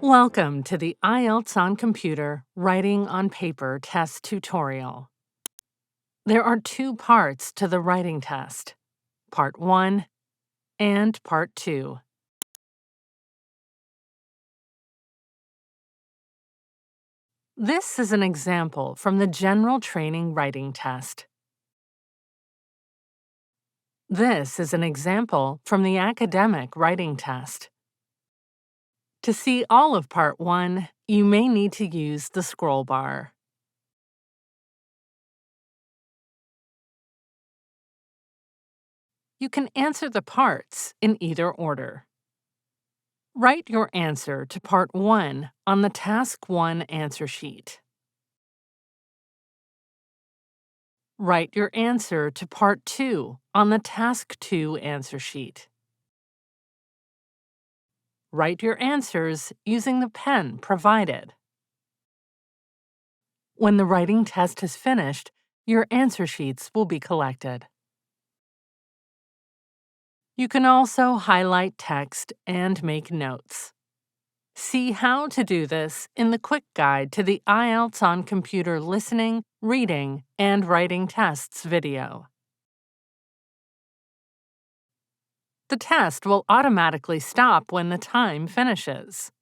Welcome to the IELTS on Computer Writing on Paper test tutorial. There are two parts to the writing test, Part 1 and Part 2. This is an example from the General Training Writing Test. This is an example from the Academic Writing Test. To see all of Part 1, you may need to use the scroll bar. You can answer the parts in either order. Write your answer to Part 1 on the Task 1 answer sheet. Write your answer to Part 2 on the Task 2 answer sheet. Write your answers using the pen provided. When the writing test is finished, your answer sheets will be collected. You can also highlight text and make notes. See how to do this in the quick guide to the IELTS on Computer Listening, Reading, and Writing Tests video. The test will automatically stop when the time finishes.